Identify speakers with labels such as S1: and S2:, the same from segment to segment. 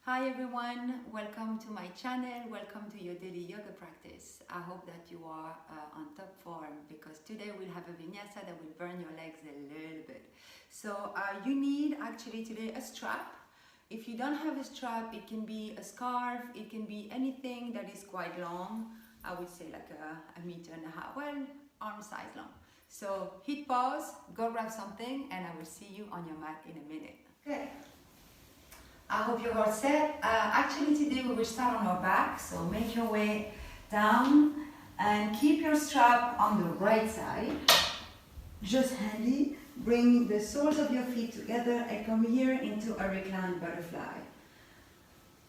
S1: Hi everyone, welcome to my channel, welcome to your daily yoga practice. I hope that you are on top form because today we'll have a vinyasa that will burn your legs a little bit. So you need actually today a strap. If you don't have a strap, it can be a scarf, it can be anything that is quite long. I would say like a meter and a half, well, arm size long. So hit pause, go grab something, and I will see you on your mat in a minute. Good. I hope you're all set. Actually today we will start on our back, so make your way down and keep your strap on the right side. Just handy. Bring the soles of your feet together and come here into a reclined butterfly.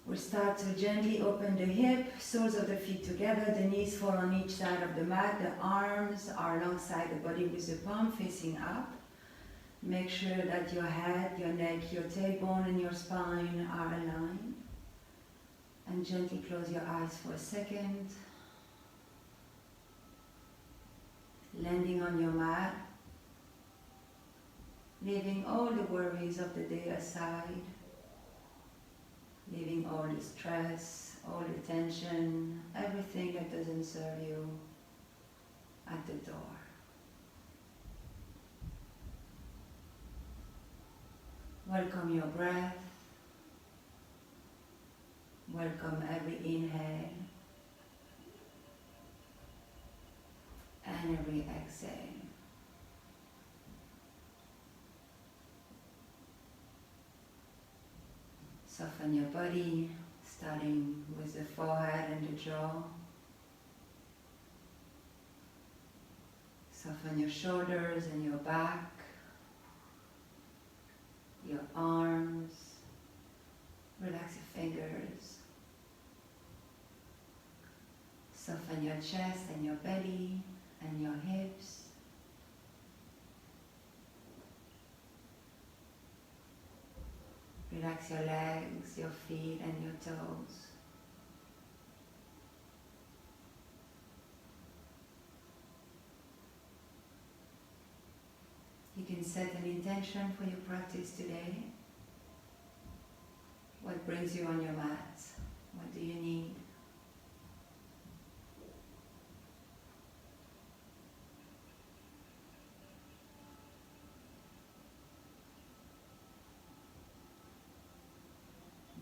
S1: We'll start to gently open the hip, soles of the feet together, the knees fall on each side of the mat, the arms are alongside the body with the palm facing up. Make sure that your head, your neck, your tailbone and your spine are aligned. And gently close your eyes for a second. Landing on your mat. Leaving all the worries of the day aside. Leaving all the stress, all the tension, everything that doesn't serve you at the door. Welcome your breath. Welcome every inhale and every exhale. Soften your body, starting with the forehead and the jaw. Soften your shoulders and your back. Your arms, relax your fingers, soften your chest and your belly and your hips. Relax your legs, your feet and your toes. You can set an intention for your practice today. What brings you on your mat? What do you need?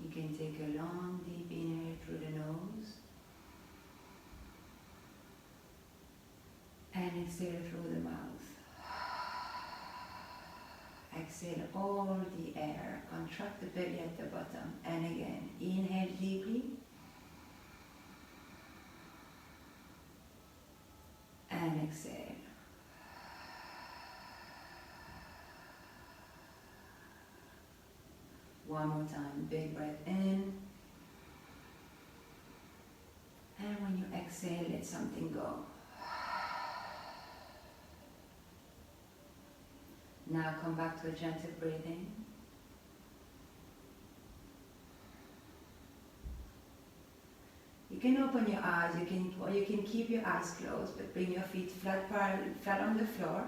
S1: You can take a long, deep inhale through the nose and exhale through the mouth. Exhale all the air, contract the belly at the bottom, and again, inhale deeply, and exhale. One more time, big breath in, and when you exhale, let something go. Now come back to a gentle breathing. You can open your eyes, you can keep your eyes closed, but bring your feet flat on the floor.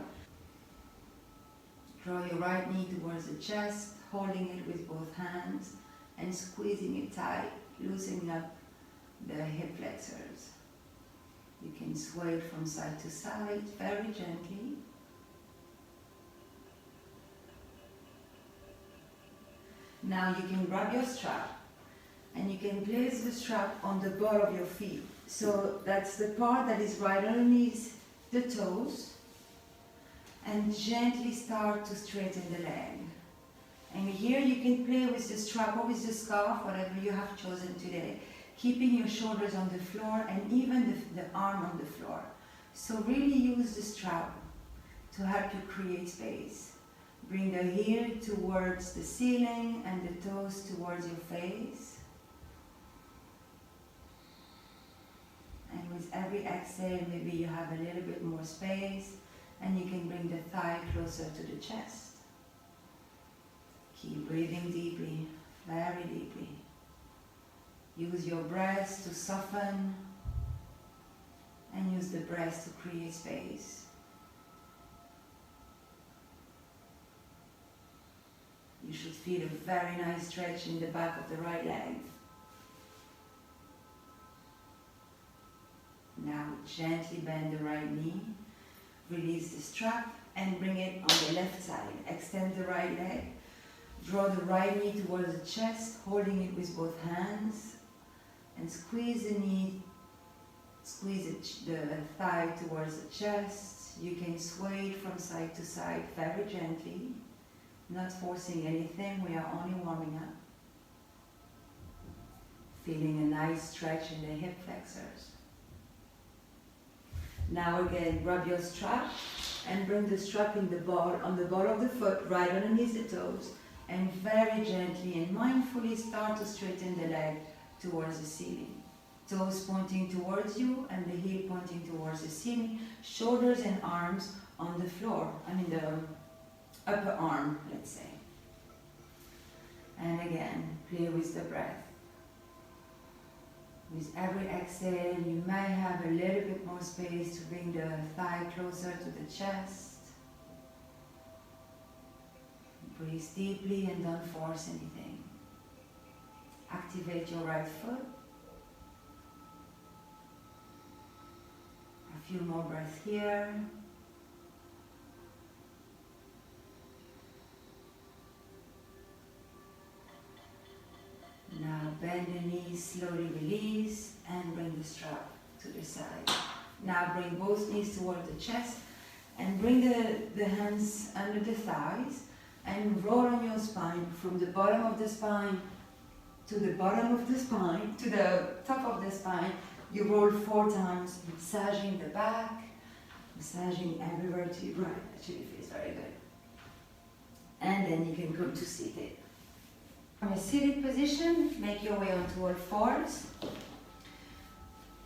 S1: Draw your right knee towards the chest, holding it with both hands and squeezing it tight, loosening up the hip flexors. You can sway it from side to side very gently. Now you can grab your strap and you can place the strap on the ball of your feet. So that's the part that is right underneath the toes, and gently start to straighten the leg. And here you can play with the strap or with the scarf, whatever you have chosen today, keeping your shoulders on the floor and even the arm on the floor. So really use the strap to help you create space. Bring the heel towards the ceiling and the toes towards your face. And with every exhale, maybe you have a little bit more space and you can bring the thigh closer to the chest. Keep breathing deeply, very deeply. Use your breath to soften and use the breath to create space. You should feel a very nice stretch in the back of the right leg. Now gently bend the right knee, release the strap and bring it on the left side. Extend the right leg, draw the right knee towards the chest, holding it with both hands, and squeeze the knee, squeeze the thigh towards the chest. You can sway it from side to side very gently, not forcing anything, we are only warming up. Feeling a nice stretch in the hip flexors. Now again, grab your strap and bring the strap in the ball, on the ball of the foot, right underneath the toes, and very gently and mindfully start to straighten the leg towards the ceiling. Toes pointing towards you and the heel pointing towards the ceiling, shoulders and arms on the floor, the upper arm, let's say. And again, play with the breath. With every exhale, you may have a little bit more space to bring the thigh closer to the chest. Breathe deeply and don't force anything. Activate your right foot. A few more breaths here. Now bend the knees, slowly release and bring the strap to the side. Now bring both knees towards the chest and bring the hands under the thighs and roll on your spine from the bottom of the spine to the bottom of the spine, to the top of the spine. You roll 4 times, massaging the back, massaging every vertebra. Actually feels very good. And then you can come to seated. From a seated position, make your way onto all fours.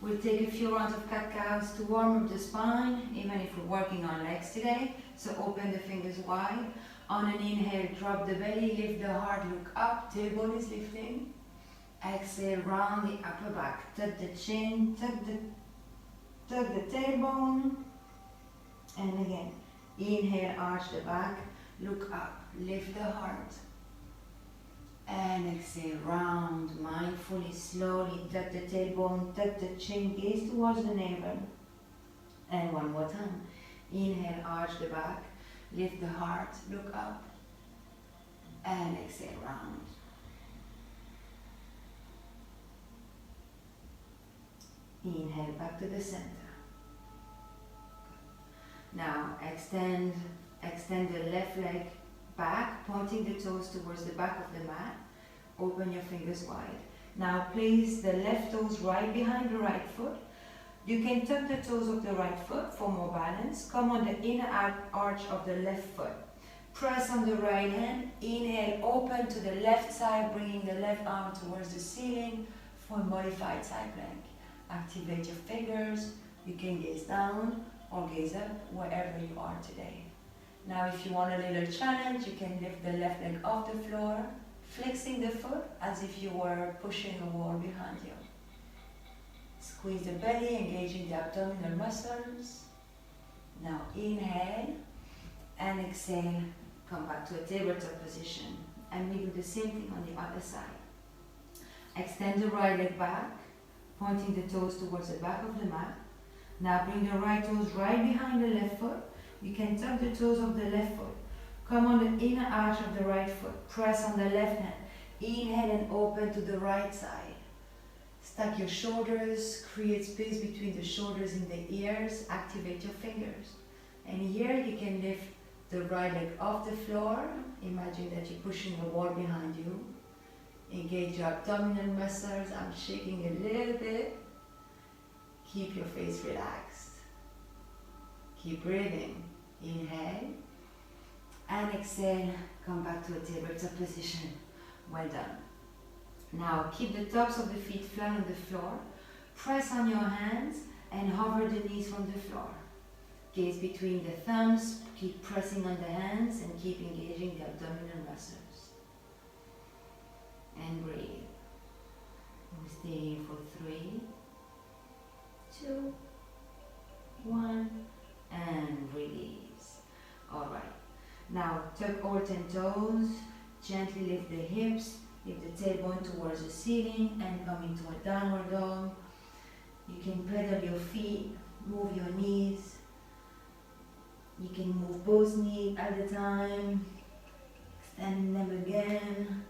S1: We'll take a few rounds of cat-cows to warm up the spine, even if we're working on legs today. So open the fingers wide. On an inhale, drop the belly, lift the heart, look up, tailbone is lifting. Exhale, round the upper back, tuck the chin, tuck the tailbone. And again, inhale, arch the back, look up, lift the heart. And exhale, round, mindfully, slowly, tuck the tailbone, tuck the chin, gaze towards the navel. And one more time. Inhale, arch the back, lift the heart, look up. And exhale, round. Inhale, back to the center. Now, extend the left leg back, pointing the toes towards the back of the mat. Open your fingers wide. Now place the left toes right behind the right foot. You can tuck the toes of the right foot for more balance. Come on the inner arch of the left foot. Press on the right hand. Inhale, open to the left side, bringing the left arm towards the ceiling for a modified side plank. Activate your fingers. You can gaze down or gaze up, wherever you are today. Now if you want a little challenge, you can lift the left leg off the floor, flexing the foot as if you were pushing a wall behind you. Squeeze the belly, engaging the abdominal muscles. Now inhale and exhale, come back to a tabletop position. And we do the same thing on the other side. Extend the right leg back, pointing the toes towards the back of the mat. Now bring the right toes right behind the left foot. You can tuck the toes of the left foot. Come on the inner arch of the right foot. Press on the left hand. Inhale and open to the right side. Stack your shoulders. Create space between the shoulders and the ears. Activate your fingers. And here you can lift the right leg off the floor. Imagine that you're pushing a wall behind you. Engage your abdominal muscles. I'm shaking a little bit. Keep your face relaxed. Keep breathing. Inhale and exhale. Come back to a tabletop position. Well done. Now keep the tops of the feet flat on the floor. Press on your hands and hover the knees from the floor. Gaze between the thumbs. Keep pressing on the hands and keep engaging the abdominal muscles. And breathe. We stay here for 3, 2, 1, and release. Alright, now tuck all 10 toes, Gently lift the hips, lift the tailbone towards the ceiling and come into a downward dog. You can pedal your feet, move your knees. You can move both knees at a time, extending them again.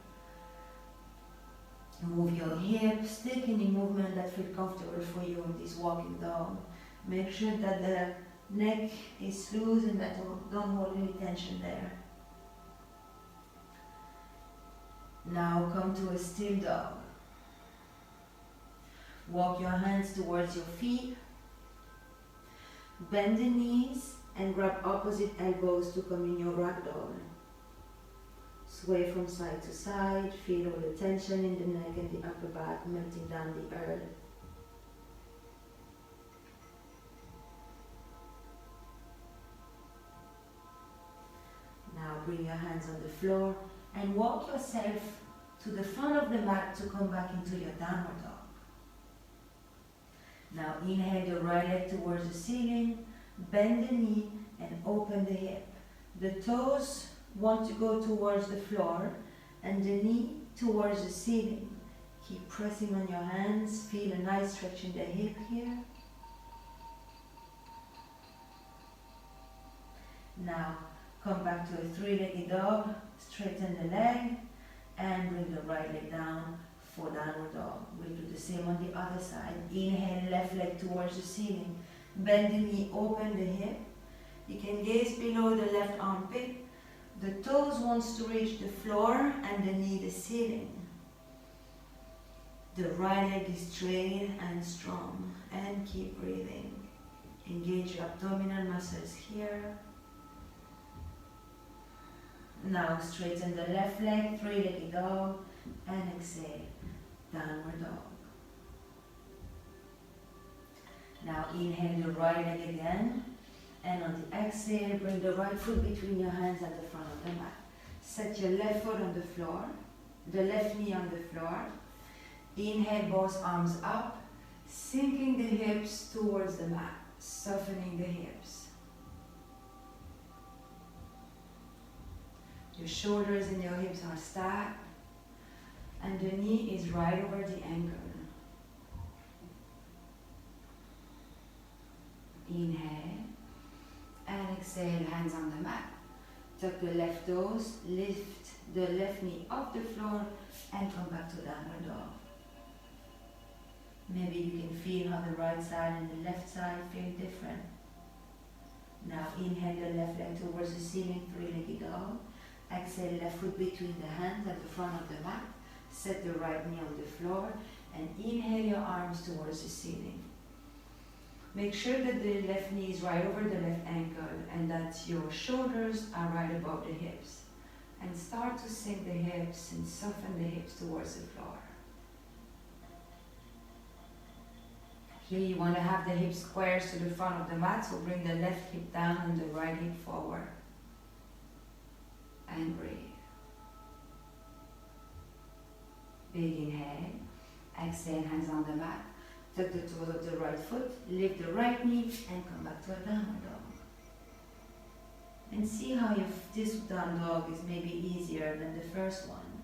S1: Move your hips, take any movement that feels comfortable for you in this walking dog. Make sure that the neck is loose and that don't hold any tension there. Now come to a still dog. Walk your hands towards your feet. Bend the knees and grab opposite elbows to come in your ragdoll. Sway from side to side, feel all the tension in the neck and the upper back melting down the earth. Now bring your hands on the floor and walk yourself to the front of the mat to come back into your downward dog. Now inhale your right leg towards the ceiling, bend the knee and open the hip. The toes want to go towards the floor and the knee towards the ceiling. Keep pressing on your hands, feel a nice stretch in the hip here. Now come back to a three-legged dog, straighten the leg and bring the right leg down for downward dog. We'll do the same on the other side. Inhale, left leg towards the ceiling. Bend the knee, open the hip. You can gaze below the left armpit. The toes wants to reach the floor and the knee the ceiling. The right leg is straight and strong. And keep breathing. Engage your abdominal muscles here. Now straighten the left leg, three-legged dog, and exhale, downward dog. Now inhale the right leg again, and on the exhale, bring the right foot between your hands at the front of the mat. Set your left foot on the floor, the left knee on the floor. Inhale, both arms up, sinking the hips towards the mat, softening the hips. Your shoulders and your hips are stacked, and the knee is right over the ankle. Inhale, and exhale, hands on the mat. Tuck the left toes, lift the left knee off the floor, and come back to downward dog. Maybe you can feel how the right side and the left side feel different. Now inhale the left leg towards the ceiling, three-legged dog. Exhale, left foot between the hands at the front of the mat. Set the right knee on the floor and inhale your arms towards the ceiling. Make sure that the left knee is right over the left ankle and that your shoulders are right above the hips. And start to sink the hips and soften the hips towards the floor. Here you want to have the hips squares to the front of the mat, so bring the left hip down and the right hip forward. And breathe. Big inhale. Exhale, hands on the mat. Tuck the toes of the right foot, lift the right knee, and come back to a downward dog. And see how this down dog is maybe easier than the first one.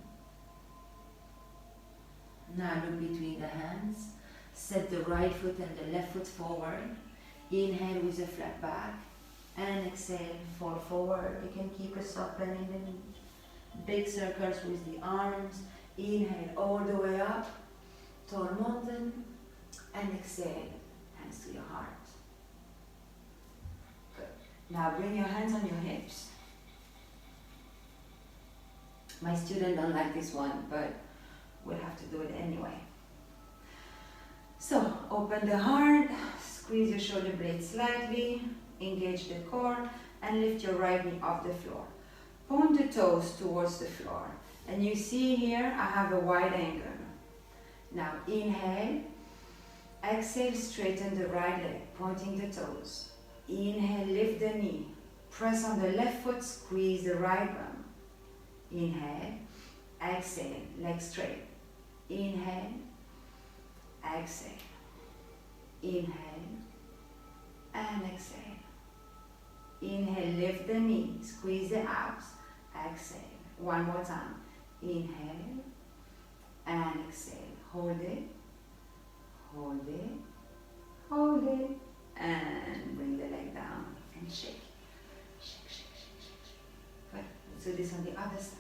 S1: Now look between the hands. Set the right foot and the left foot forward. Inhale with a flat back. And exhale, fall forward. You can keep a soft bend in the knee. Big circles with the arms. Inhale all the way up, tall mountain. And exhale, hands to your heart. Good. Now bring your hands on your hips. My students don't like this one, but we'll have to do it anyway. So, open the heart, squeeze your shoulder blades slightly. Engage the core and lift your right knee off the floor. Point the toes towards the floor. And you see here I have a wide angle. Now inhale. Exhale, straighten the right leg, pointing the toes. Inhale, lift the knee. Press on the left foot, squeeze the right bum. Inhale. Exhale, leg straight. Inhale. Exhale. Inhale. And exhale. Inhale, lift the knee, squeeze the abs, exhale. One more time. Inhale and exhale. Hold it, hold it, hold it, and bring the leg down and shake. Shake, shake, shake, shake, shake. Good. Let's do this on the other side.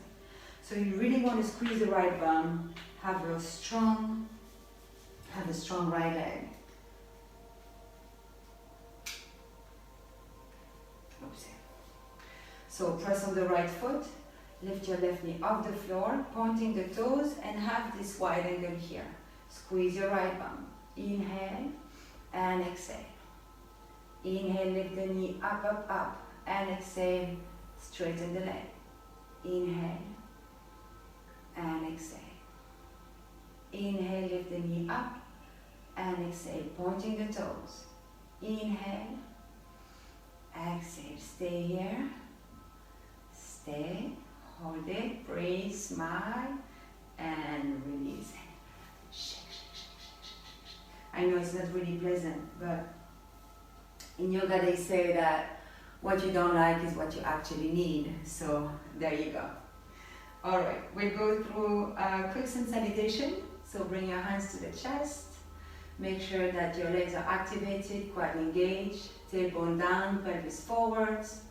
S1: So you really want to squeeze the right bum, have a strong right leg. Oops. So press on the right foot, lift your left knee off the floor, pointing the toes, and have this wide angle here. Squeeze your right bum. Inhale and exhale. Inhale, lift the knee up, up, up, and exhale, straighten the leg. Inhale and exhale. Inhale, lift the knee up, and exhale, pointing the toes. Inhale, exhale, stay here, stay, hold it, breathe, smile, and release it. Shake, shake, shake, shake, shake, shake. I know it's not really pleasant, but in yoga they say that what you don't like is what you actually need, so there you go. Alright, we'll go through a quick sun salutation, so bring your hands to the chest. Make sure that your legs are activated, quite engaged. Tailbone down, pelvis forwards,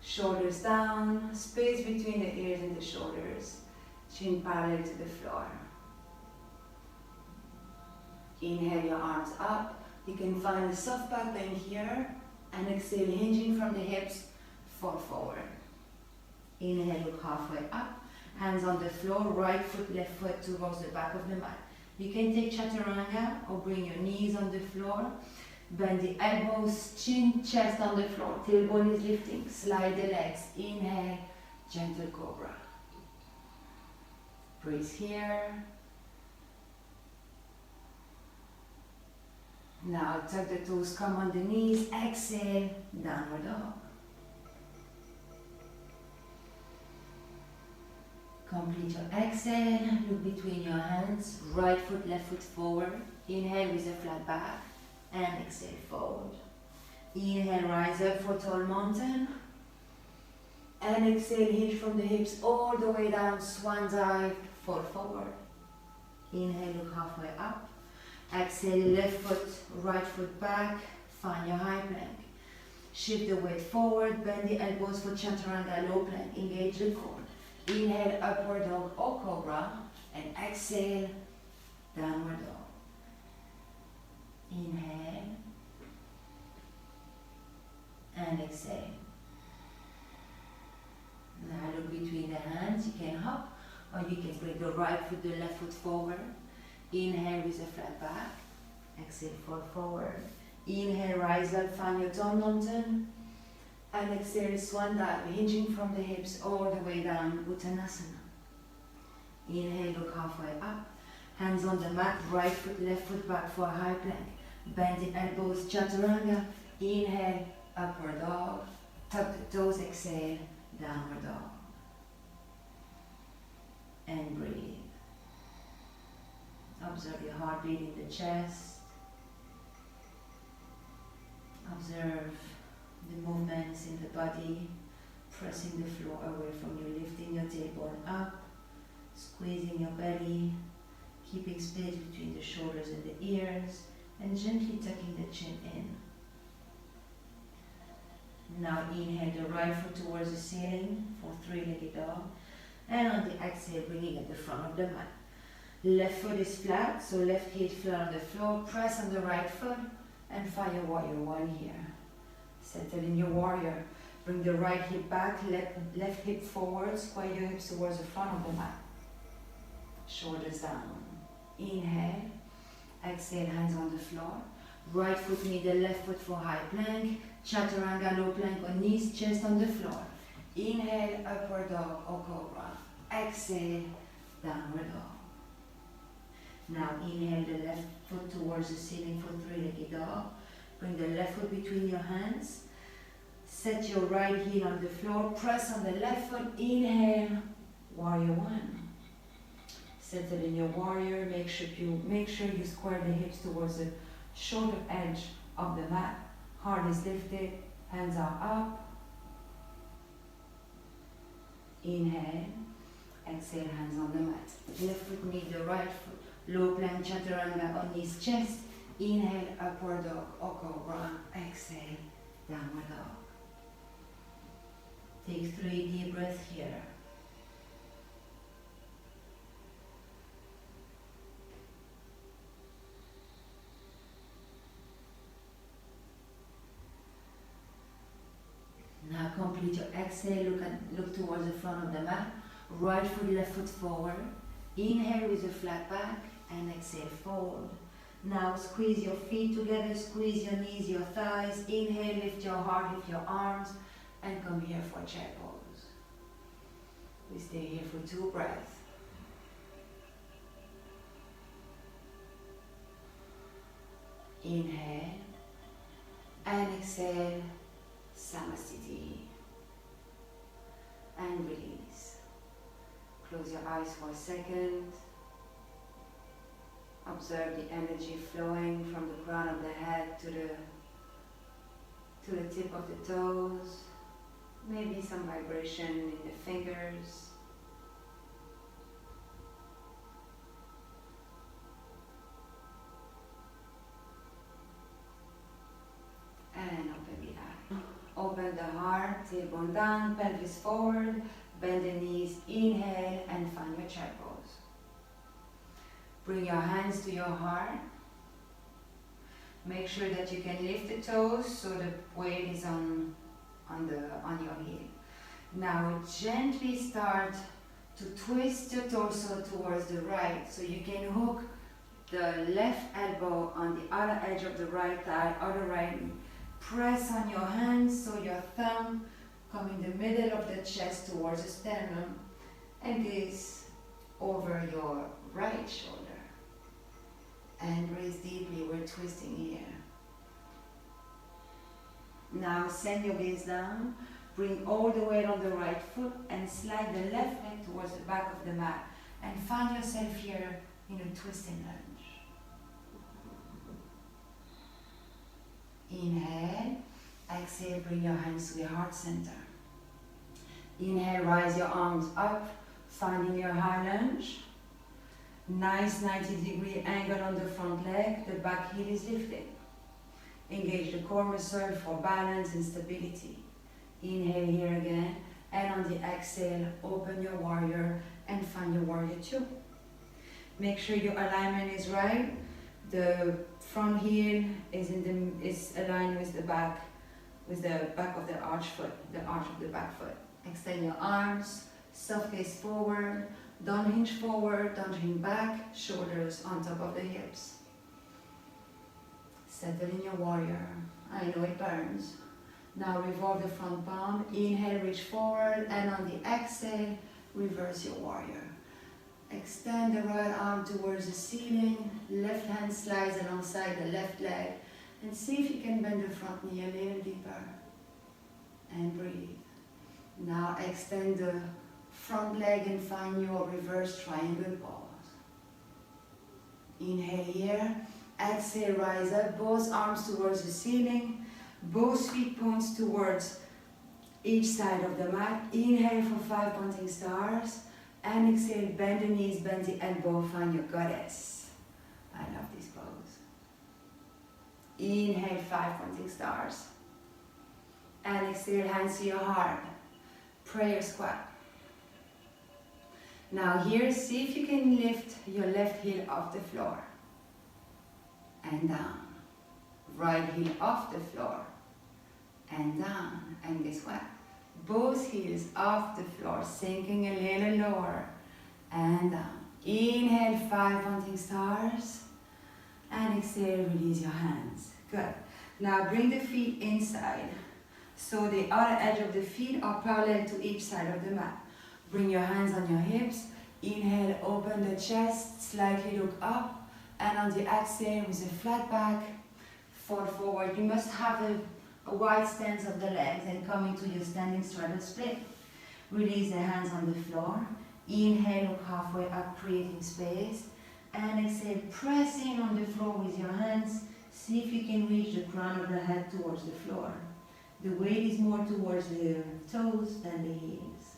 S1: shoulders down, space between the ears and the shoulders, chin parallel to the floor. Inhale your arms up. You can find a soft back bend here, and exhale, hinging from the hips, fall forward. Inhale, look halfway up, hands on the floor, right foot, left foot towards the back of the mat. You can take chaturanga or bring your knees on the floor. Bend the elbows, chin, chest on the floor. Tailbone is lifting. Slide the legs. Inhale, gentle cobra. Breathe here. Now tuck the toes, come on the knees. Exhale, downward dog. Complete your exhale, look between your hands, right foot, left foot forward. Inhale with a flat back, and exhale, fold. Inhale, rise up for tall mountain. And exhale, hinge from the hips all the way down, swan dive, fall forward. Inhale, look halfway up. Exhale, left foot, right foot back, find your high plank. Shift the weight forward, bend the elbows for chaturanga, low plank, engage the core. Inhale, upward dog or cobra, and exhale, downward dog. Inhale, and exhale. Now look between the hands, you can hop, or you can bring the right foot, the left foot forward. Inhale with a flat back, exhale, fall forward. Inhale, rise up, find your tall mountain. And exhale, swan dive, hinging from the hips all the way down, Uttanasana. Inhale, look halfway up. Hands on the mat, right foot, left foot back for a high plank. Bend the elbows, chaturanga. Inhale, upward dog. Tuck the toes, exhale, downward dog. And breathe. Observe your heartbeat in the chest. Observe the movements in the body, pressing the floor away from you, lifting your tailbone up, squeezing your belly, keeping space between the shoulders and the ears, and gently tucking the chin in. Now inhale the right foot towards the ceiling for three-legged dog, and on the exhale, bringing at the front of the mat. Left foot is flat, so left hip flat on the floor, press on the right foot, and fire warrior one here. Settle in your warrior. Bring the right hip back, left hip forward, square your hips towards the front of the mat. Shoulders down. Inhale. Exhale, hands on the floor. Right foot middle, left foot for high plank. Chaturanga, low plank on knees, chest on the floor. Inhale, upward dog or cobra. Exhale, downward dog. Now inhale the left foot towards the ceiling for three-legged dog. Bring the left foot between your hands. Set your right heel on the floor. Press on the left foot. Inhale, warrior one. Settle in your warrior. Make sure you square the hips towards the shoulder edge of the mat. Heart is lifted. Hands are up. Inhale. Exhale, hands on the mat. Left foot meet the right foot. Low plank chaturanga on his chest. Inhale, upward dog or cobra. Exhale, downward dog. Take 3 deep breaths here. Now complete your exhale, look towards the front of the mat. Right foot, left foot forward. Inhale with a flat back and exhale, fold. Now squeeze your feet together, squeeze your knees, your thighs. Inhale, lift your heart, lift your arms, and come here for chair pose. We stay here for 2 breaths. Inhale and exhale, Namaste. And release. Close your eyes for a second. Observe the energy flowing from the crown of the head to the tip of the toes. Maybe some vibration in the fingers. And open the eye. Open the heart, tailbone down, pelvis forward, bend the knees, inhale and find your chair pose. Bring your hands to your heart. Make sure that you can lift the toes so the weight is on your heel. Now gently start to twist your torso towards the right so you can hook the left elbow on the other edge of the right thigh, other right knee. Press on your hands so your thumb come in the middle of the chest towards the sternum and gaze over your right shoulder. And breathe deeply, we're twisting here. Now send your gaze down, bring all the weight on the right foot and slide the left leg towards the back of the mat and find yourself here in a twisting lunge. Inhale, exhale, bring your hands to the heart center. Inhale, rise your arms up, finding your high lunge. Nice 90-degree angle on the front leg, the back heel is lifted. Engage the core muscle for balance and stability. Inhale here again, and on the exhale, open your warrior and find your warrior 2. Make sure your alignment is right. The front heel is aligned with the back of the arch foot, the arch of the back foot. Extend your arms, soft gaze forward, don't hinge forward, don't hinge back, shoulders on top of the hips. Settle in your warrior. I know it burns. Now revolve the front palm, inhale, reach forward, and on the exhale, reverse your warrior. Extend the right arm towards the ceiling, left hand slides alongside the left leg, and see if you can bend the front knee a little deeper. And breathe. Now extend the front leg and find your reverse triangle pose. Inhale here, exhale, rise up, both arms towards the ceiling, both feet points towards each side of the mat. Inhale for 5 pointing stars, and exhale, bend the knees, bend the elbow, find your goddess. I love this pose. Inhale, 5 pointing stars, and exhale, hands to your heart, prayer squat. Now here, see if you can lift your left heel off the floor and down. Right heel off the floor and down. And guess what? Both heels off the floor, sinking a little lower and down. Inhale, 5 pointing stars, and exhale, release your hands. Good. Now bring the feet inside. So the outer edge of the feet are parallel to each side of the mat. Bring your hands on your hips. Inhale, open the chest, slightly look up, and on the exhale with a flat back, fall forward. You must have a wide stance of the legs and come into your standing straddle split. Release the hands on the floor. Inhale, look halfway up, creating space. And exhale, press in on the floor with your hands. See if you can reach the crown of the head towards the floor. The weight is more towards the toes than the heels.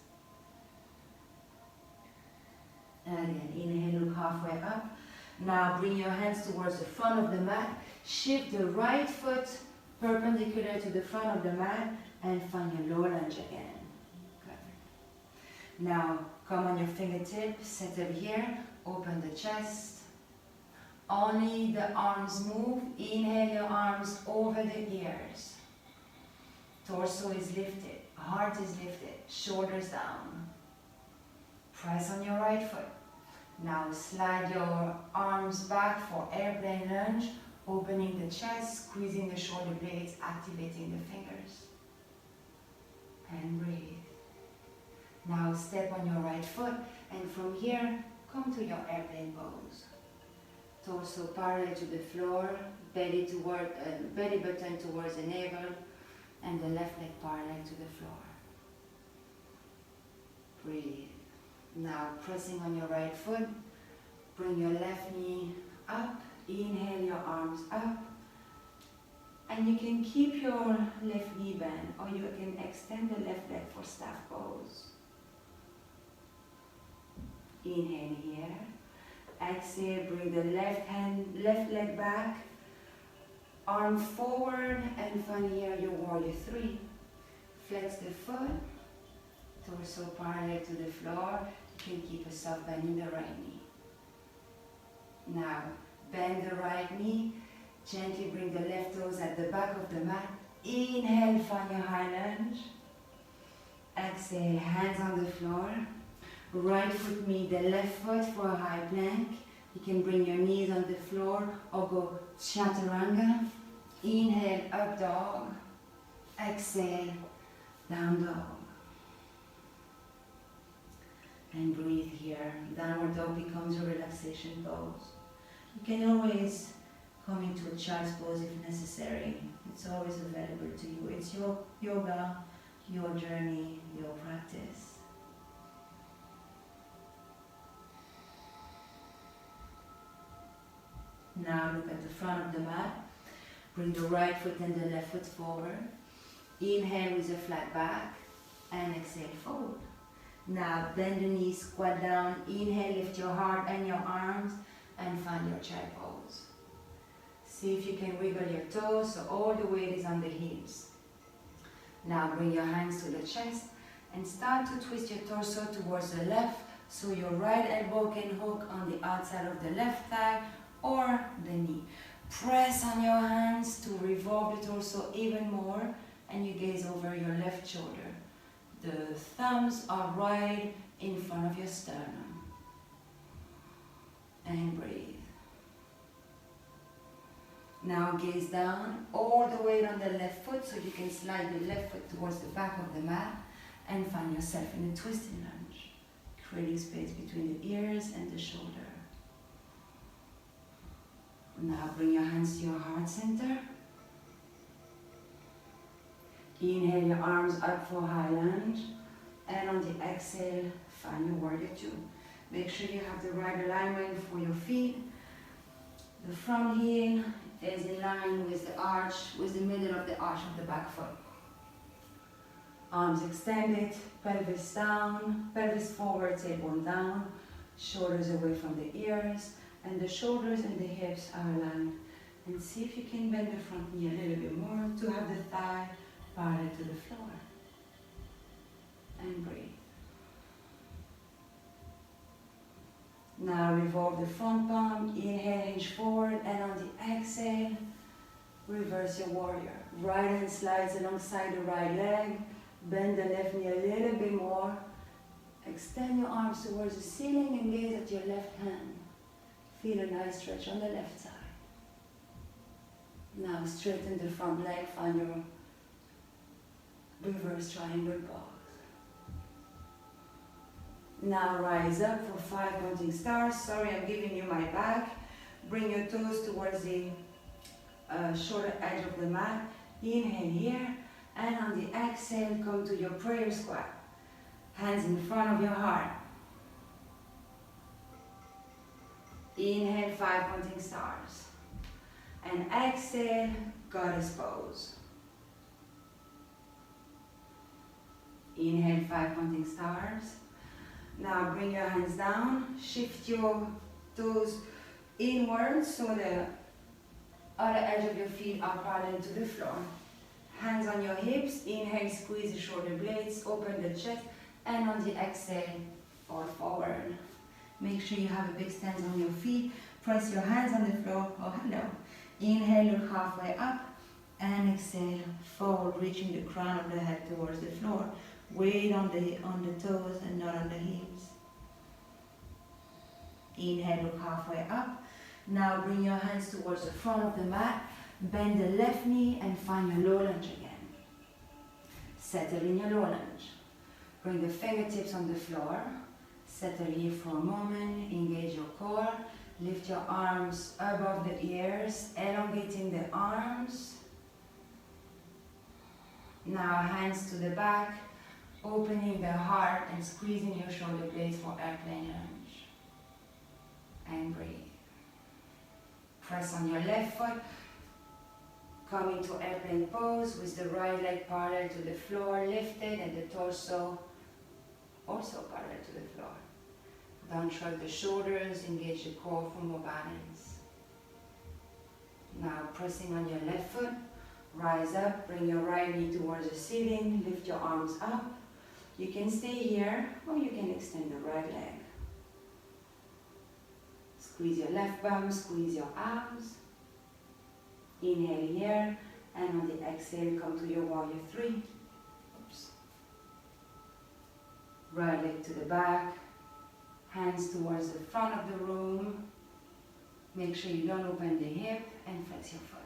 S1: And again, inhale, look halfway up. Now bring your hands towards the front of the mat. Shift the right foot perpendicular to the front of the mat and find your low lunge again. Good. Now come on your fingertips, settle here, open the chest. Only the arms move. Inhale your arms over the ears. Torso is lifted, heart is lifted, shoulders down. Press on your right foot. Now slide your arms back for airplane lunge, opening the chest, squeezing the shoulder blades, activating the fingers. And breathe. Now step on your right foot, and from here, come to your airplane pose. Torso parallel to the floor, belly button towards the navel, and the left leg parallel to the floor. Breathe. Now pressing on your right foot, bring your left knee up, inhale your arms up, and you can keep your left knee bent or you can extend the left leg for staff pose. Inhale here, exhale, bring the left leg back, arm forward, and find here your warrior 3. Flex the foot, torso parallel to the floor. You can keep a soft bend in the right knee. Now, bend the right knee, gently bring the left toes at the back of the mat. Inhale, find your high lunge. Exhale, hands on the floor. Right foot meet the left foot for a high plank. You can bring your knees on the floor or go chaturanga. Inhale, up dog. Exhale, down dog. And breathe here. Downward dog becomes a relaxation pose. You can always come into a child's pose if necessary. It's always available to you. It's your yoga, your journey, your practice. Now look at the front of the mat. Bring the right foot and the left foot forward. Inhale with a flat back and exhale, fold. Now bend the knees, squat down. Inhale, lift your heart and your arms and find your child pose. See if you can wiggle your toes so all the weight is on the heels. Now bring your hands to the chest and start to twist your torso towards the left so your right elbow can hook on the outside of the left thigh or the knee. Press on your hands to revolve the torso even more and you gaze over your left shoulder. The thumbs are right in front of your sternum. And breathe. Now gaze down, all the weight on the left foot so you can slide the left foot towards the back of the mat and find yourself in a twisting lunge, creating space between the ears and the shoulder. Now bring your hands to your heart center. Inhale your arms up for high lunge, and on the exhale, find your warrior 2. Make sure you have the right alignment for your feet. The front heel is in line with the arch, with the middle of the arch of the back foot. Arms extended, pelvis down, pelvis forward, tailbone down, shoulders away from the ears, and the shoulders and the hips are aligned. And see if you can bend the front knee a little bit more to have the thigh parallel to the floor. And breathe. Now revolve the front palm, inhale, hinge forward, and on the exhale, reverse your warrior. Right hand slides alongside the right leg, bend the left knee a little bit more, extend your arms towards the ceiling and gaze at your left hand. Feel a nice stretch on the left side. Now straighten the front leg, find your reverse triangle pose. Now rise up for 5 pointing stars. Sorry, I'm giving you my back. Bring your toes towards the shoulder edge of the mat. Inhale here, and on the exhale, come to your prayer squat. Hands in front of your heart. Inhale, 5 pointing stars. And exhale, goddess pose. Inhale, 5 pointing stars. Now bring your hands down, shift your toes inwards so the other edge of your feet are parallel to the floor. Hands on your hips, inhale, squeeze the shoulder blades, open the chest, and on the exhale, fall forward. Make sure you have a big stance on your feet, press your hands on the floor, oh hello. Inhale, look halfway up, and exhale, forward, reaching the crown of the head towards the floor. Weight on the toes and not on the hips. Inhale, look halfway up. Now bring your hands towards the front of the mat. Bend the left knee and find your low lunge again. Settle in your low lunge. Bring the fingertips on the floor. Settle here for a moment. Engage your core. Lift your arms above the ears, elongating the arms. Now hands to the back, opening the heart and squeezing your shoulder blades for airplane lunge. And breathe. Press on your left foot, coming to airplane pose with the right leg parallel to the floor, lifted, and the torso also parallel to the floor. Don't shrug the shoulders, engage the core for more balance. Now pressing on your left foot, rise up, bring your right knee towards the ceiling, lift your arms up. You can stay here or you can extend the right leg. Squeeze your left bum, squeeze your abs. Inhale here, and on the exhale, come to your warrior three. Oops. Right leg to the back, hands towards the front of the room. Make sure you don't open the hip and flex your foot.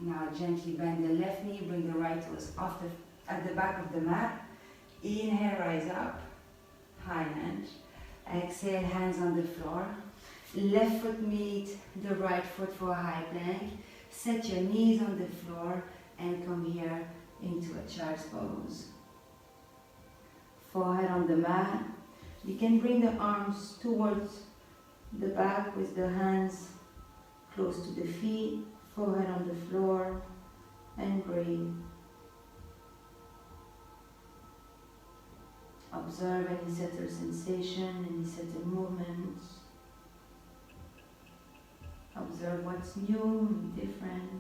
S1: Now gently bend the left knee, bring the right toes at the back of the mat. Inhale, rise up, high lunge. Exhale, hands on the floor. Left foot meet the right foot for a high plank. Set your knees on the floor and come here into a child's pose. Forehead on the mat. You can bring the arms towards the back with the hands close to the feet. Forehead on the floor and breathe. Observe any subtle sensation, any subtle movements. Observe what's new and different.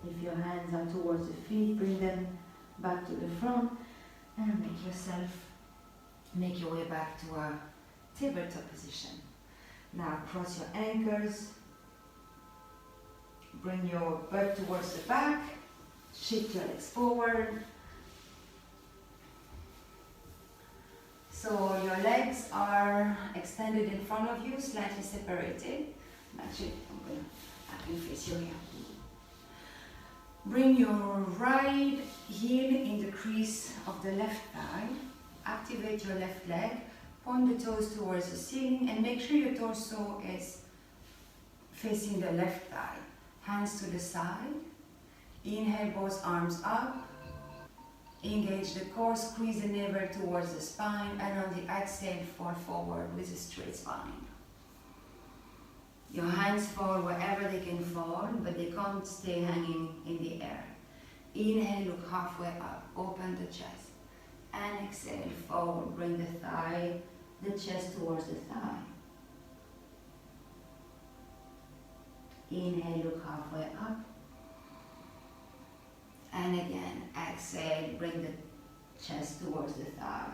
S1: If your hands are towards the feet, bring them back to the front and make your way back to a tabletop position. Now cross your ankles, bring your butt towards the back, shift your legs forward. So your legs are extended in front of you, slightly separated. Actually, I can face you here. Bring your right heel in the crease of the left thigh. Activate your left leg. Point the toes towards the ceiling and make sure your torso is facing the left thigh. Hands to the side. Inhale, both arms up. Engage the core, squeeze the navel towards the spine, and on the exhale, fall forward with a straight spine. Your hands fall wherever they can fall, but they can't stay hanging in the air. Inhale, look halfway up, open the chest. And exhale, forward, bring the chest towards the thigh. Inhale, look halfway up. And again, exhale, bring the chest towards the thigh.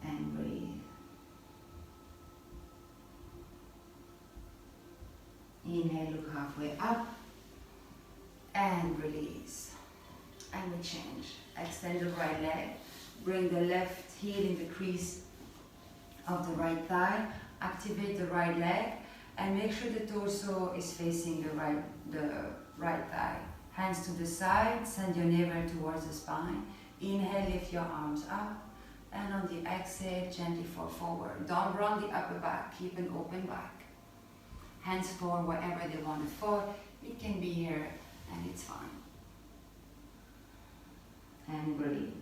S1: And breathe. Inhale, look halfway up. And release. And we change. Extend the right leg. Bring the left heel in the crease of the right thigh. Activate the right leg. And make sure the torso is facing the right thigh. Hands to the side. Send your navel towards the spine. Inhale, lift your arms up. And on the exhale, gently fall forward. Don't run the upper back. Keep an open back. Hands fall wherever they want to fall. It can be here and it's fine. And breathe.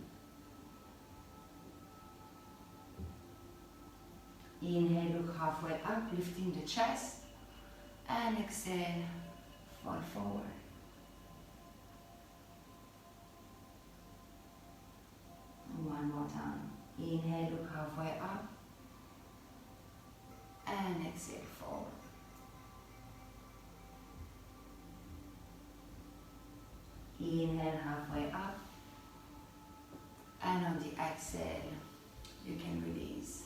S1: Inhale, look halfway up, lifting the chest. And exhale, fall forward. One more time. Inhale, look halfway up. And exhale, forward. Inhale, halfway up. And on the exhale, you can release.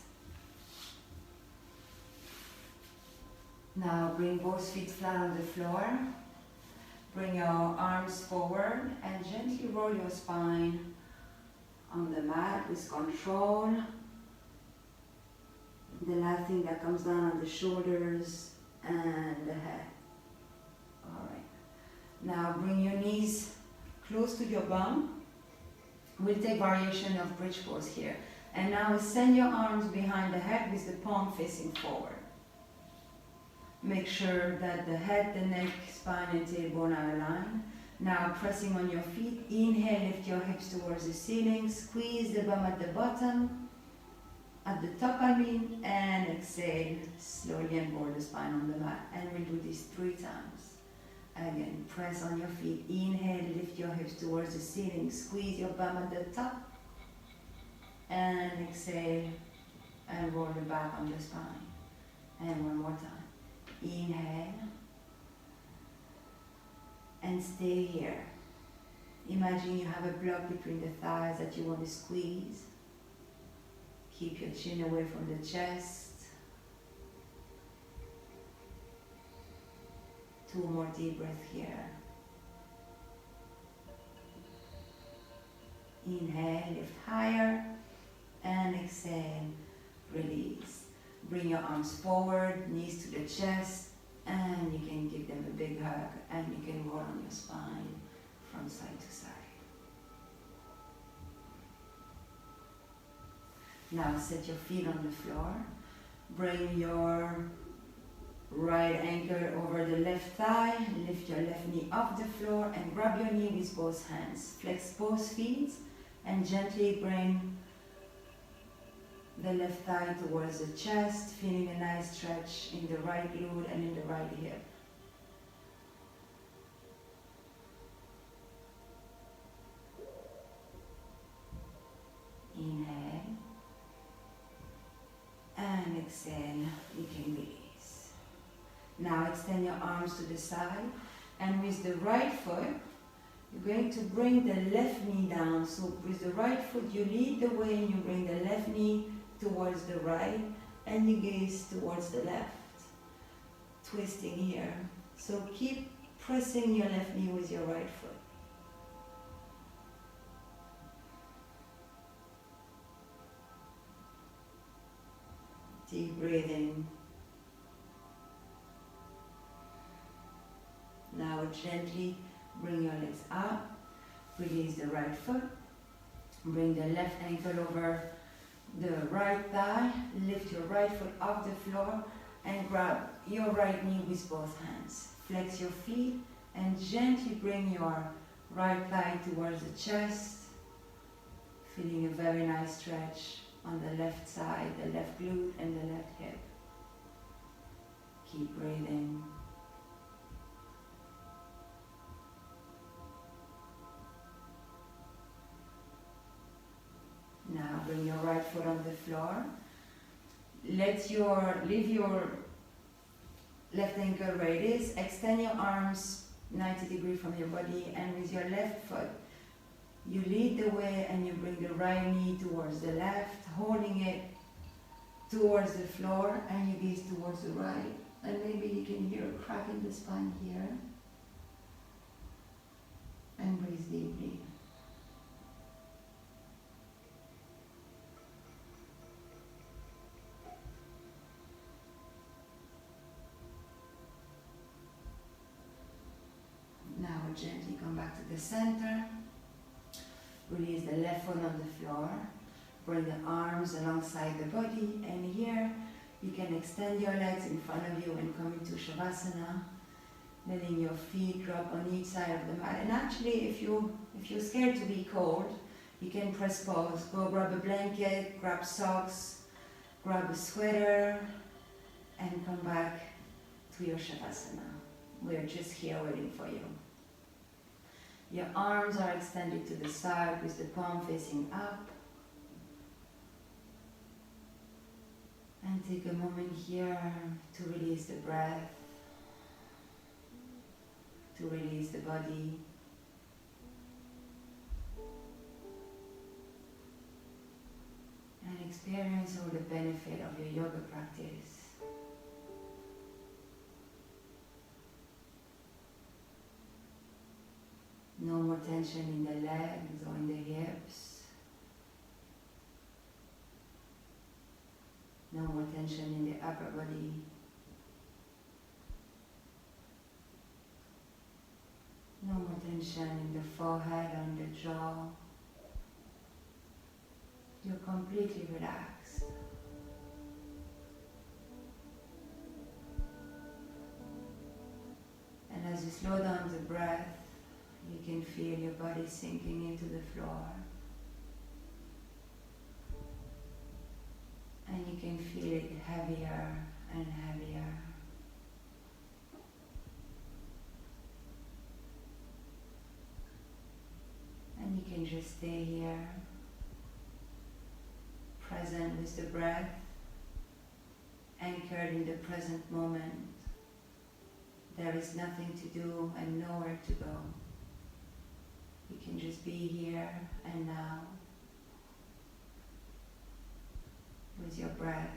S1: Now bring both feet flat on the floor. Bring your arms forward and gently roll your spine on the mat with control. The last thing that comes down on the shoulders and the head. Alright. Now bring your knees close to your bum. We'll take variation of bridge pose here. And now send your arms behind the head with the palm facing forward. Make sure that the head, the neck, spine and tailbone are aligned. Now pressing on your feet. Inhale, lift your hips towards the ceiling. Squeeze the bum at the bottom. At the top, and exhale, slowly unroll the spine on the mat. And we'll do this 3 times. Again, press on your feet. Inhale, lift your hips towards the ceiling. Squeeze your bum at the top. And exhale, and roll the back on the spine. And one more time. Inhale. And stay here. Imagine you have a block between the thighs that you want to squeeze. Keep your chin away from the chest. 2 more deep breaths here. Inhale, lift higher. And exhale, release. Bring your arms forward, knees to the chest. And you can give them a big hug. And you can roll on your spine from side to side. Now set your feet on the floor. Bring your right ankle over the left thigh. Lift your left knee off the floor and grab your knee with both hands. Flex both feet and gently bring the left thigh towards the chest, feeling a nice stretch in the right glute and in the right hip. Inhale. And exhale, you can release. Now extend your arms to the side, and with the right foot, you're going to bring the left knee down. So with the right foot, you lead the way and you bring the left knee towards the right, and you gaze towards the left. Twisting here. So keep pressing your left knee with your right foot. Deep breathing. Now gently bring your legs up. Release the right foot. Bring the left ankle over the right thigh. Lift your right foot off the floor and grab your right knee with both hands. Flex your feet and gently bring your right thigh towards the chest. Feeling a very nice stretch on the left side, the left glute and the left hip. Keep breathing. Now bring your right foot on the floor. Leave your left ankle where it is. Extend your arms 90 degrees from your body, and with your left foot, you lead the way and you bring the right knee towards the left, holding it towards the floor, and you gaze towards the right. And maybe you can hear a crack in the spine here. And breathe deeply. Now gently come back to the center. Release the left foot on the floor. Bring the arms alongside the body. And here you can extend your legs in front of you and come into Shavasana. Letting your feet drop on each side of the mat. And actually, if you're scared to be cold, you can press pause. Go grab a blanket, grab socks, Grab a sweater and come back to your Shavasana. We're just here waiting for you. Your arms are extended to the side with the palm facing up. And take a moment here to release the breath, to release the body. And experience all the benefit of your yoga practice. No more tension in the legs or in the hips. No more tension in the upper body. No more tension in the forehead or in the jaw. You're completely relaxed. And as you slow down the breath, you can feel your body sinking into the floor. And you can feel it heavier and heavier. And you can just stay here, present with the breath, anchored in the present moment. There is nothing to do and nowhere to go. You can just be here and now with your breath.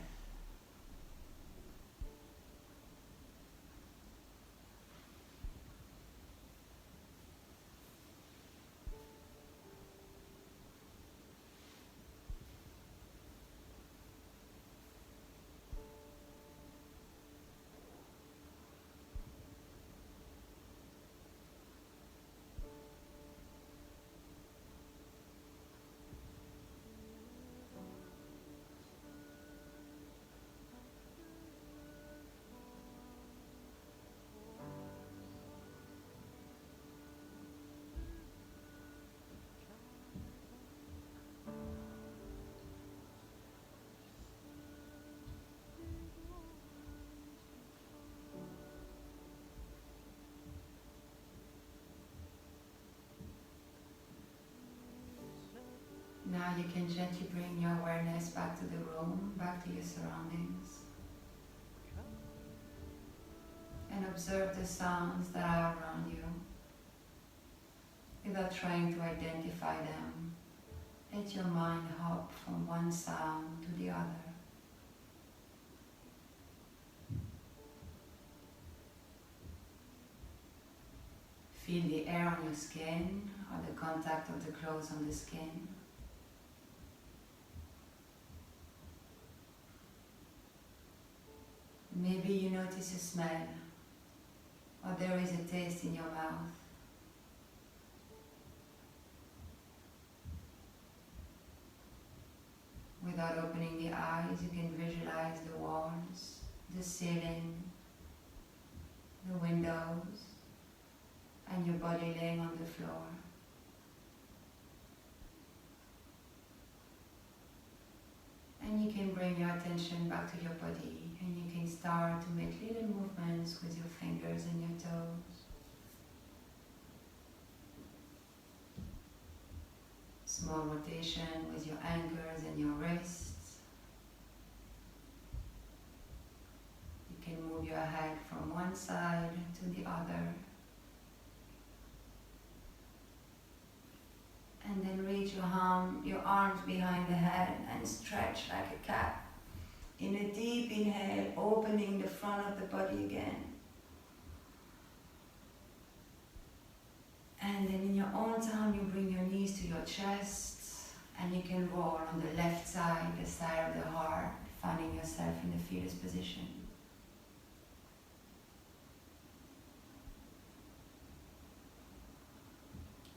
S1: Now you can gently bring your awareness back to the room, back to your surroundings. And observe the sounds that are around you without trying to identify them. Let your mind hop from one sound to the other. Feel the air on your skin or the contact of the clothes on the skin. Maybe you notice a smell, or there is a taste in your mouth. Without opening the eyes, you can visualize the walls, the ceiling, the windows, and your body laying on the floor. And you can bring your attention back to your body, and you can start to make little movements with your fingers and your toes. Small rotation with your ankles and your wrists. You can move your head from one side to the other. And then reach your arms behind the head and stretch like a cat. In a deep inhale, opening the front of the body again. And then in your own time, you bring your knees to your chest, and you can roll on the left side, the side of the heart, finding yourself in the fetus position.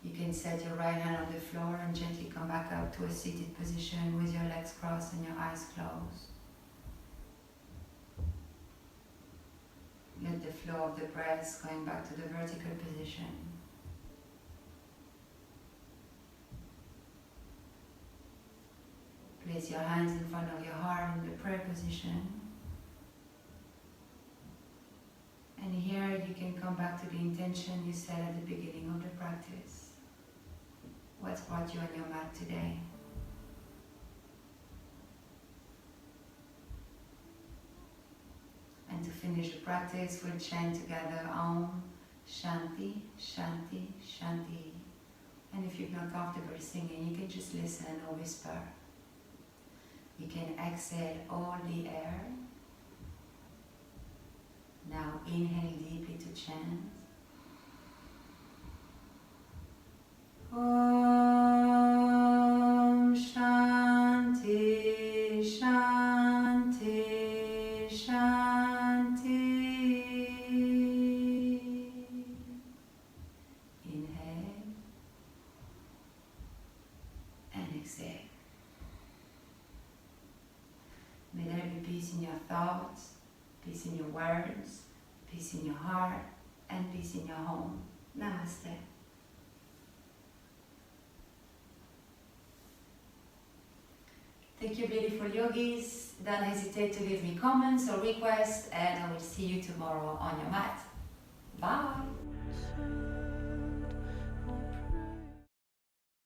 S1: You can set your right hand on the floor and gently come back out to a seated position with your legs crossed and your eyes closed. Let the flow of the breath going back to the vertical position. Place your hands in front of your heart in the prayer position. And here you can come back to the intention you set at the beginning of the practice. What's brought you on your mat today? And to finish the practice, we'll chant together Om Shanti, Shanti, Shanti. And if you're not comfortable singing, you can just listen or whisper. You can exhale all the air. Now inhale deeply to chant. Om Shanti, Shanti, Shanti. Inhale and exhale. May there be peace in your thoughts, peace in your words, peace in your heart, and peace in your home. Namaste. Thank you, beautiful yogis. Don't hesitate to leave me comments or requests, and I will see you tomorrow on your mat. Bye.